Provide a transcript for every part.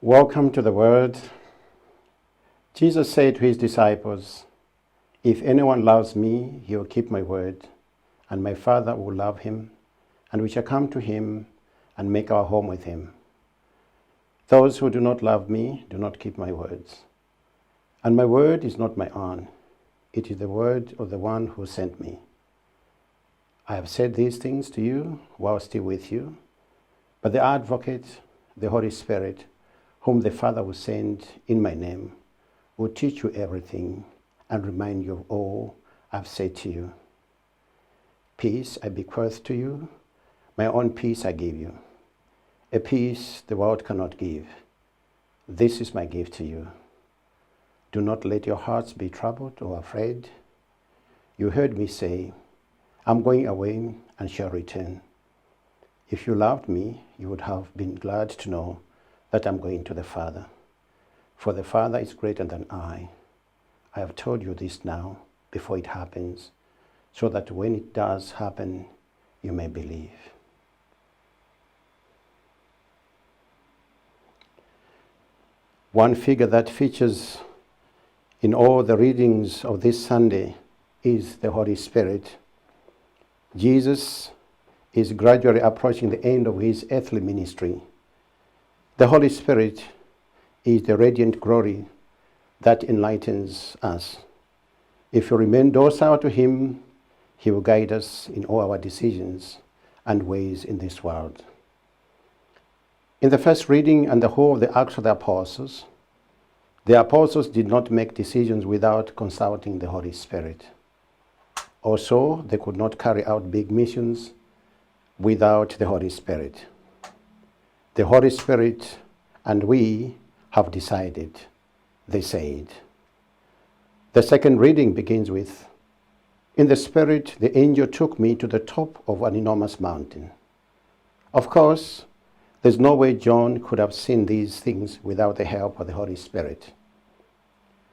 Welcome to the Word. Jesus said to his disciples, "If anyone loves me, he will keep my word, and my Father will love him, and we shall come to him and make our home with him. Those who do not love me do not keep my words. And my word is not my own. It is the word of the one who sent me. I have said these things to you while still with you, but the Advocate, the Holy Spirit, whom the Father will send in my name, will teach you everything and remind you of all I've said to you. Peace I bequeath to you, my own peace I give you, a peace the world cannot give. This is my gift to you. Do not let your hearts be troubled or afraid. You heard me say, I'm going away and shall return. If you loved me, you would have been glad to know that I'm going to the Father. For the Father is greater than I. I have told you this now, before it happens, so that when it does happen, you may believe." One figure that features in all the readings of this Sunday is the Holy Spirit. Jesus is gradually approaching the end of his earthly ministry. The Holy Spirit is the radiant glory that enlightens us. If we remain docile to him, he will guide us in all our decisions and ways in this world. In the first reading and the whole of the Acts of the Apostles did not make decisions without consulting the Holy Spirit. Also, they could not carry out big missions without the Holy Spirit. The Holy Spirit and we have decided, they said. The second reading begins with, "In the Spirit, the angel took me to the top of an enormous mountain." Of course, there's no way John could have seen these things without the help of the Holy Spirit.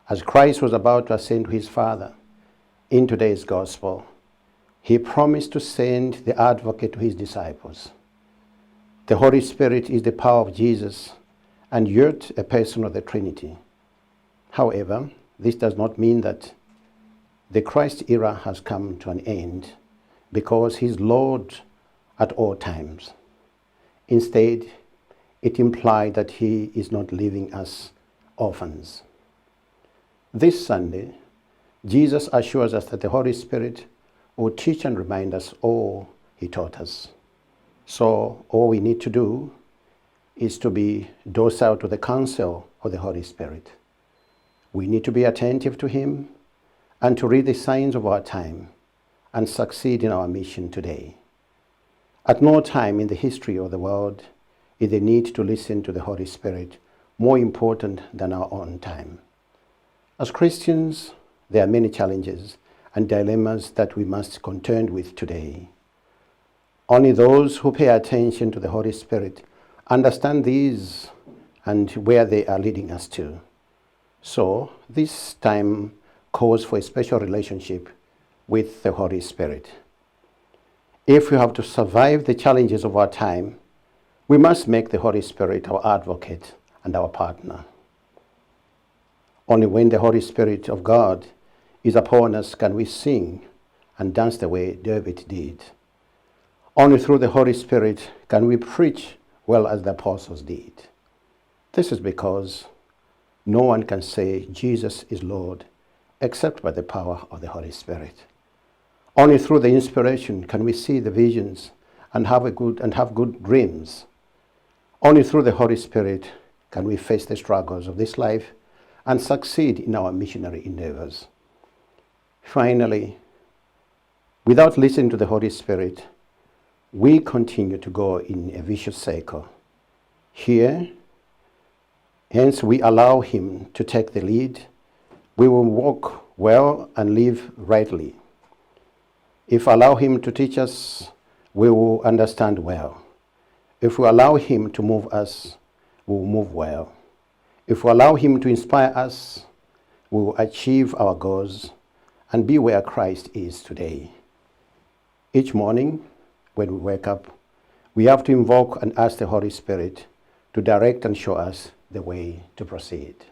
As Christ was about to ascend to his Father in today's Gospel, he promised to send the Advocate to his disciples. The Holy Spirit is the power of Jesus and yet a person of the Trinity. However, this does not mean that the Christ era has come to an end because he is Lord at all times. Instead, it implies that he is not leaving us orphans. This Sunday, Jesus assures us that the Holy Spirit will teach and remind us all he taught us. So all we need to do is to be docile to the counsel of the Holy Spirit. We need to be attentive to him and to read the signs of our time and succeed in our mission today. At no time in the history of the world is the need to listen to the Holy Spirit more important than our own time. As Christians, there are many challenges and dilemmas that we must contend with today. Only those who pay attention to the Holy Spirit understand these and where they are leading us to. So, this time calls for a special relationship with the Holy Spirit. If we have to survive the challenges of our time, we must make the Holy Spirit our advocate and our partner. Only when the Holy Spirit of God is upon us can we sing and dance the way David did. Only through the Holy Spirit can we preach well as the apostles did. This is because no one can say Jesus is Lord except by the power of the Holy Spirit. Only through the inspiration can we see the visions and have good dreams. Only through the Holy Spirit can we face the struggles of this life and succeed in our missionary endeavors. Finally, without listening to the Holy Spirit, we continue to go in a vicious cycle. Hence we allow him to take the lead. We will walk well and live rightly. If we allow him to teach us, we will understand well. If we allow him to move us, we will move well. If we allow him to inspire us, we will achieve our goals and be where Christ is today. Each morning, when we wake up, we have to invoke and ask the Holy Spirit to direct and show us the way to proceed.